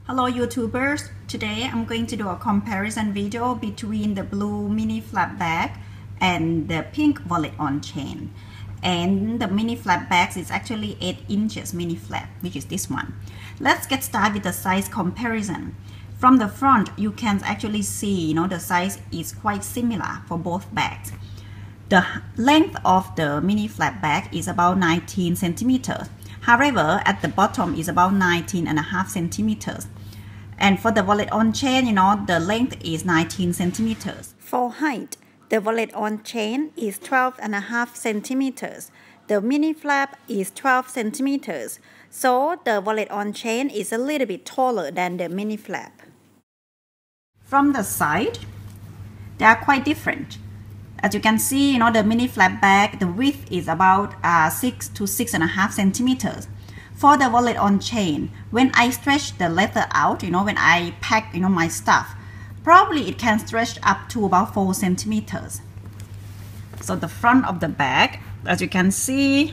Hello YouTubers, today I'm going to do a comparison video between the blue mini flap bag and the pink wallet on chain. And the mini flap bags is actually 8 inches mini flap, which is this one. Let's get started with the size comparison. From the front, you can actually see, the size is quite similar for both bags. The length of the mini flap bag is about 19 centimeters. However, at the bottom is about 19.5 centimeters. And for the wallet on chain, the length is 19 centimeters. For height, the wallet on chain is 12.5 centimeters. The mini flap is 12 centimeters. So the wallet on chain is a little bit taller than the mini flap. From the side, they are quite different. As you can see, the mini flap bag, the width is about 6 to 6.5 centimeters. For the wallet on chain, when I stretch the leather out, when I pack, my stuff, probably it can stretch up to about 4 centimeters. So the front of the bag, as you can see,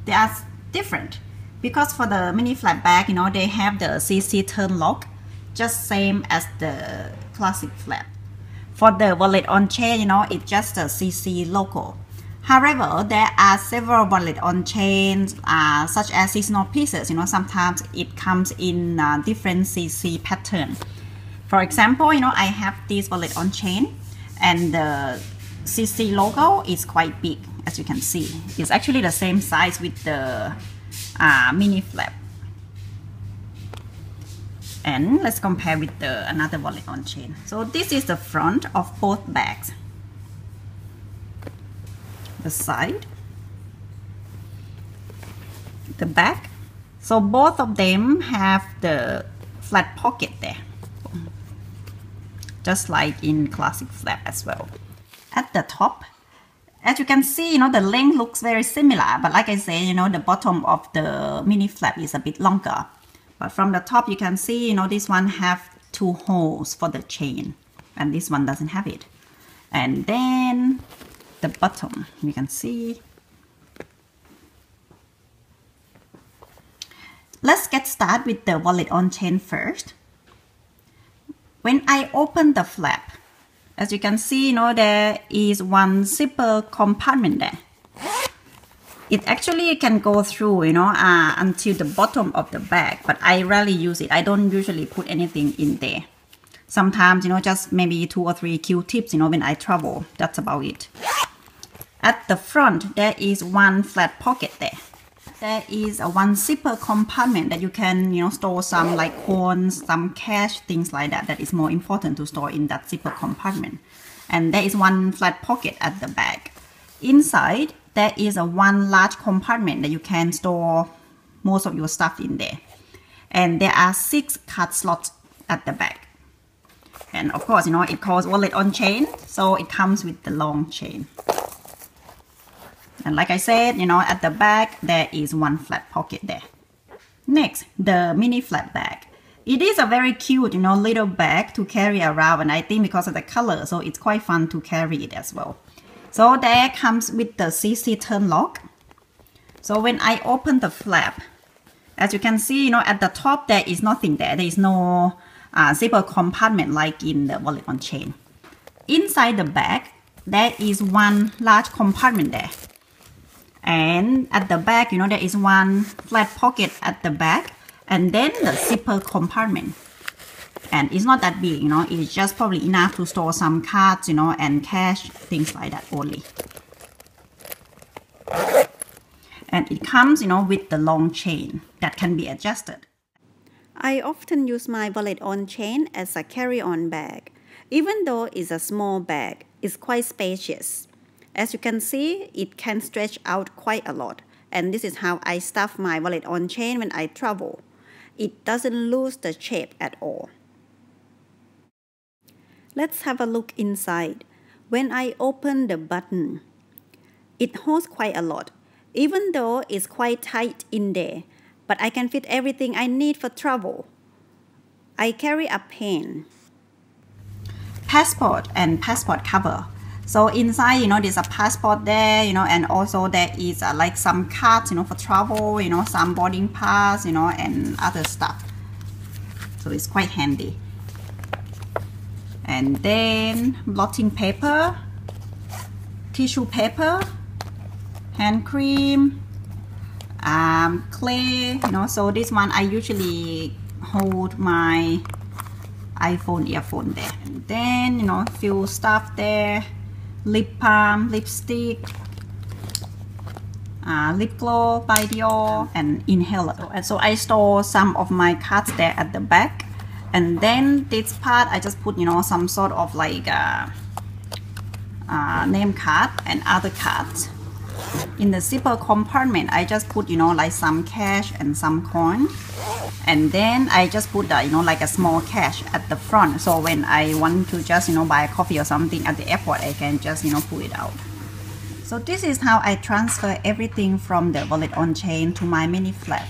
they are different. Because for the mini flap bag, they have the CC turn lock, just same as the classic flap. For the wallet on chain, it's just a CC logo. However, there are several wallet on chains, such as seasonal pieces. Sometimes it comes in different CC pattern. For example, I have this wallet on chain, and the CC logo is quite big, as you can see. It's actually the same size with the mini flap. And let's compare with another wallet on chain. So this is the front of both bags. The side, the back. So both of them have the flat pocket there, just like in classic flap as well. At the top, as you can see, the length looks very similar, but like I say, the bottom of the mini flap is a bit longer. But from the top, you can see, this one have 2 holes for the chain, and this one doesn't have it. And then the bottom, you can see. Let's get started with the wallet on chain first. When I open the flap, as you can see, there is one zipper compartment there. It actually can go through, until the bottom of the bag, but I rarely use it. I don't usually put anything in there. Sometimes, just maybe 2 or 3 Q-tips, when I travel. That's about it. At the front, there is one flat pocket there. There is one zipper compartment that you can, store some like coins, some cash, things like that. That is more important to store in that zipper compartment. And there is one flat pocket at the back. Inside, there is one large compartment that you can store most of your stuff in there. And there are 6 card slots at the back. And of course, it calls wallet on chain, so it comes with the long chain. And like I said, at the back, there is one flat pocket there. Next, the mini flap bag. It is a very cute, little bag to carry around, and I think because of the color, so it's quite fun to carry it as well. So there comes with the CC turn lock. So when I open the flap, as you can see, at the top, there is nothing there. There is no zipper compartment like in the wallet on chain. Inside the bag, there is one large compartment there. And at the back, there is one flat pocket at the back, and then the zipper compartment. And it's not that big, it's just probably enough to store some cards, and cash, things like that only. And it comes, with the long chain that can be adjusted. I often use my wallet on chain as a carry-on bag. Even though it's a small bag, it's quite spacious. As you can see, it can stretch out quite a lot. And this is how I stuff my wallet on chain when I travel. It doesn't lose the shape at all. Let's have a look inside. When I open the button, it holds quite a lot, even though it's quite tight in there, but I can fit everything I need for travel. I carry a pen, passport and passport cover. So inside, there's a passport there, and also there is like some cards, for travel, some boarding pass, and other stuff. so it's quite handy. And then blotting paper, tissue paper, hand cream, clay, you know. So this one I usually hold my iPhone earphone there. And then, you know, few stuff there, lip balm, lipstick, lip gloss by Dior, and inhaler. And so I store some of my cards there at the back. And then this part I just put, you know, some sort of like name card and other cards. In the zipper compartment, I just put, you know, like some cash and some coin. And then I just put, you know, like a small cash at the front. So when I want to just, you know, buy a coffee or something at the airport, I can just, you know, pull it out. So this is how I transfer everything from the wallet on chain to my mini flap.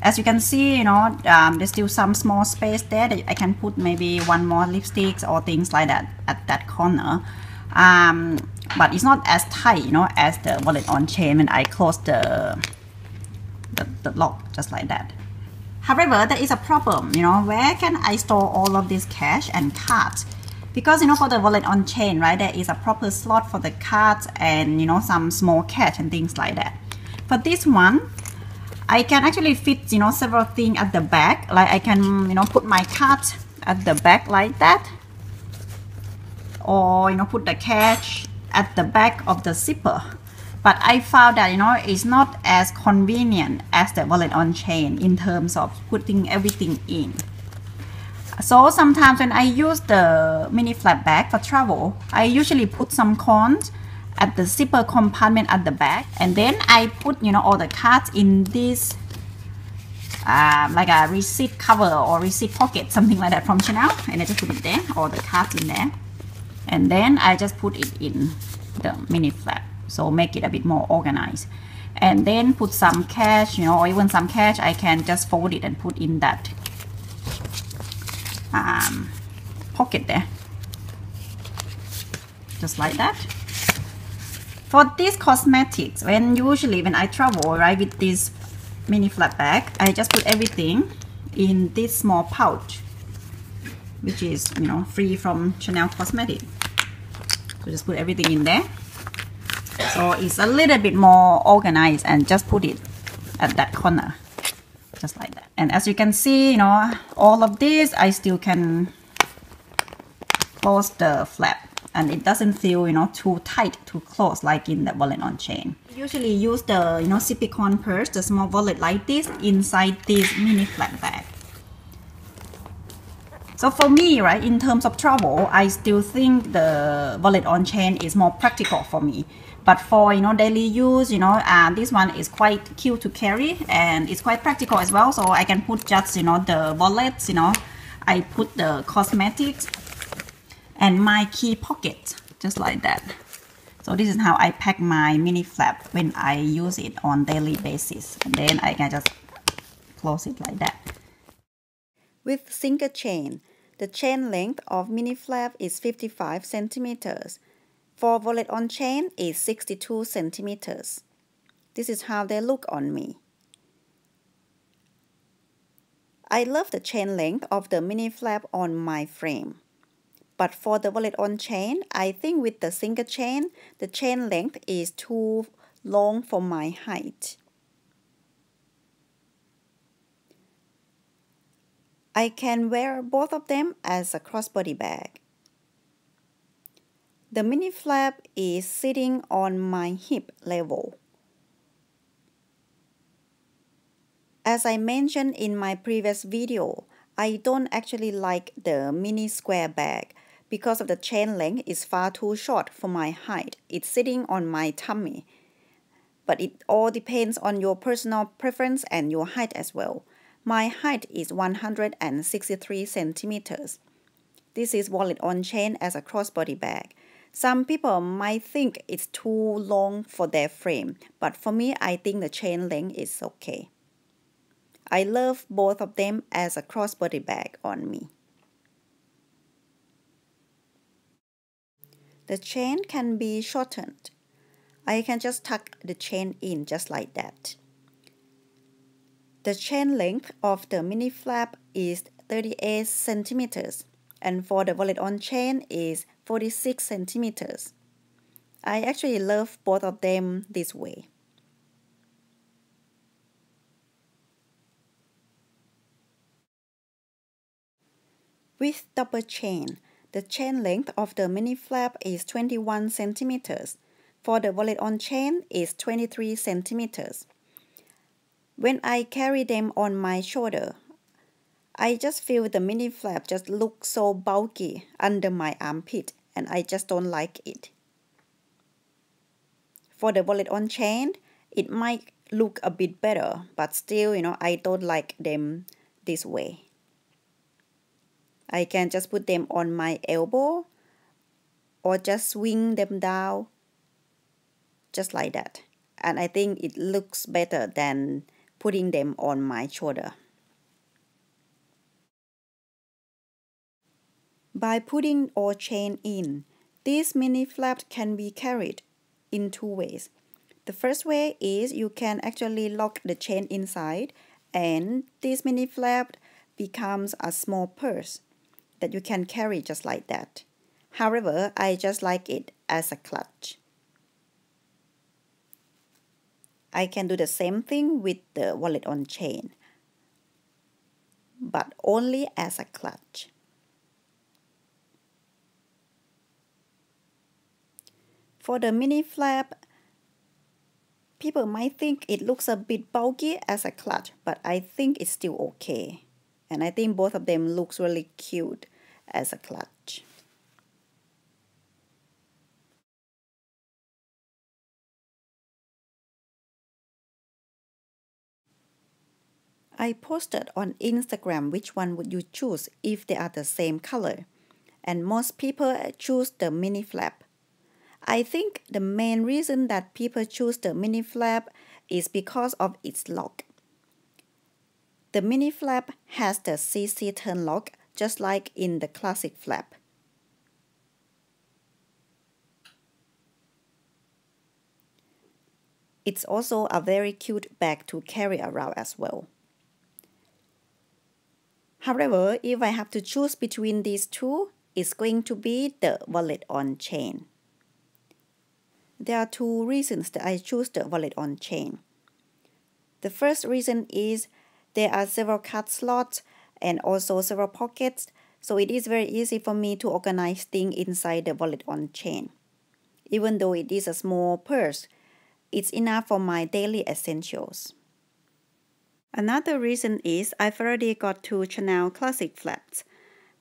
As you can see, you know, there's still some small space there that I can put maybe one more lipsticks or things like that at that corner. But it's not as tight, you know, as the wallet on chain when I close the lock, just like that. However, there is a problem, you know, where can I store all of this cash and cards? Because, you know, for the wallet on chain, right, there is a proper slot for the cards and, you know, some small cash and things like that. For this one, I can actually fit, you know, several things at the back. Like I can, you know, put my cards at the back like that. Or, you know, put the cash at the back of the zipper. But I found that, you know, it's not as convenient as the wallet on chain in terms of putting everything in. So sometimes when I use the mini flap bag for travel, I usually put some coins at the zipper compartment at the back, and then I put, you know, all the cards in this like a receipt cover or receipt pocket, something like that from Chanel, and I just put it there, all the cards in there, and then I just put it in the mini flap, so make it a bit more organized. And then put some cash, you know, or even some cash I can just fold it and put in that pocket there, just like that. For these cosmetics, usually when I travel, right, with this mini flap bag, I just put everything in this small pouch, which is, you know, free from Chanel Cosmetics. So just put everything in there. So it's a little bit more organized, and just put it at that corner, just like that. And as you can see, you know, all of this I still can close the flap, and it doesn't feel, you know, too tight, too close like in the wallet on chain. I usually use the, you know, silicone purse, the small wallet like this, inside this mini flap bag. So for me, right, in terms of travel, I still think the wallet on chain is more practical for me. But for, you know, daily use, you know, this one is quite cute to carry, and it's quite practical as well. So I can put just, you know, the wallets, you know, I put the cosmetics and my key pocket, just like that. So this is how I pack my mini flap when I use it on daily basis. And then I can just close it like that. With single chain, the chain length of mini flap is 55 centimeters. For wallet on chain is 62 centimeters. This is how they look on me. I love the chain length of the mini flap on my frame. But for the wallet on chain, I think with the single chain, the chain length is too long for my height. I can wear both of them as a crossbody bag. The mini flap is sitting on my hip level. As I mentioned in my previous video, I don't actually like the mini square bag because of the chain length is far too short for my height. It's sitting on my tummy. But it all depends on your personal preference and your height as well. My height is 163 centimeters. This is wallet on chain as a crossbody bag. Some people might think it's too long for their frame, but for me, I think the chain length is okay. I love both of them as a crossbody bag on me. The chain can be shortened. I can just tuck the chain in just like that. The chain length of the mini flap is 38 centimeters, and for the wallet on chain is 46 centimeters. I actually love both of them this way. With double chain, the chain length of the mini flap is 21 centimeters. For the wallet on chain is 23 centimeters. When I carry them on my shoulder, I just feel the mini flap just looks so bulky under my armpit, and I just don't like it. For the wallet on chain, it might look a bit better, but still, I don't like them this way. I can just put them on my elbow or just swing them down just like that. And I think it looks better than putting them on my shoulder. By putting all chain in, these mini flaps can be carried in two ways. The first way is you can actually lock the chain inside, and this mini flap becomes a small purse that you can carry just like that. However, I just like it as a clutch. I can do the same thing with the wallet on chain, but only as a clutch. For the mini flap, people might think it looks a bit bulky as a clutch, but I think it's still okay. And I think both of them looks really cute as a clutch. I posted on Instagram which one would you choose if they are the same color, and most people choose the mini flap. I think the main reason that people choose the mini flap is because of its lock. The mini flap has the CC turn lock just like in the classic flap. It's also a very cute bag to carry around as well. However, if I have to choose between these two, it's going to be the wallet on chain. There are two reasons that I choose the wallet on chain. The first reason is there are several card slots and also several pockets, so it is very easy for me to organize things inside the wallet on chain. Even though it is a small purse, it's enough for my daily essentials. Another reason is I've already got two Chanel classic flaps.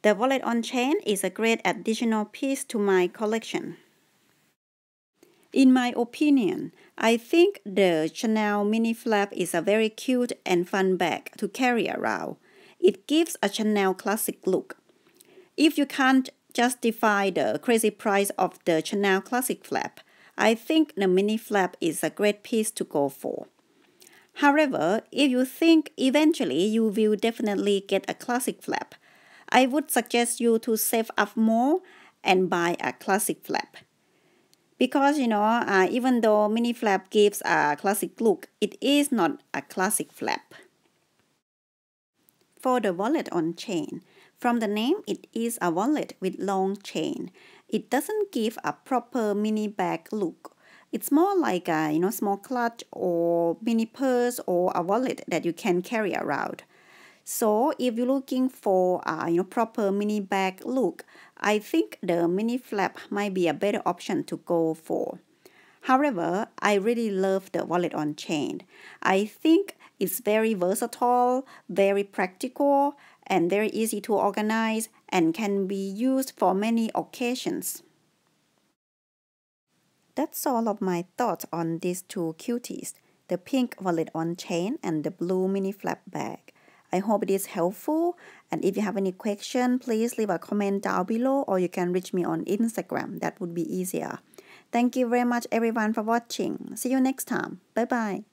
The wallet on chain is a great additional piece to my collection. In my opinion, I think the Chanel mini flap is a very cute and fun bag to carry around. It gives a Chanel classic look. If you can't justify the crazy price of the Chanel classic flap, I think the mini flap is a great piece to go for. However, if you think eventually you will definitely get a classic flap, I would suggest you to save up more and buy a classic flap. Because, even though mini flap gives a classic look, it is not a classic flap. For the wallet on chain, from the name, it is a wallet with long chain. It doesn't give a proper mini bag look. It's more like a small clutch or mini purse or a wallet that you can carry around. So if you're looking for a proper mini bag look, I think the mini flap might be a better option to go for. However, I really love the wallet on chain. I think it's very versatile, very practical, and very easy to organize and can be used for many occasions. That's all of my thoughts on these two cuties, the pink wallet on chain and the blue mini flap bag. I hope it is helpful, and if you have any question, please leave a comment down below or you can reach me on Instagram. That would be easier. Thank you very much everyone for watching. See you next time. Bye bye.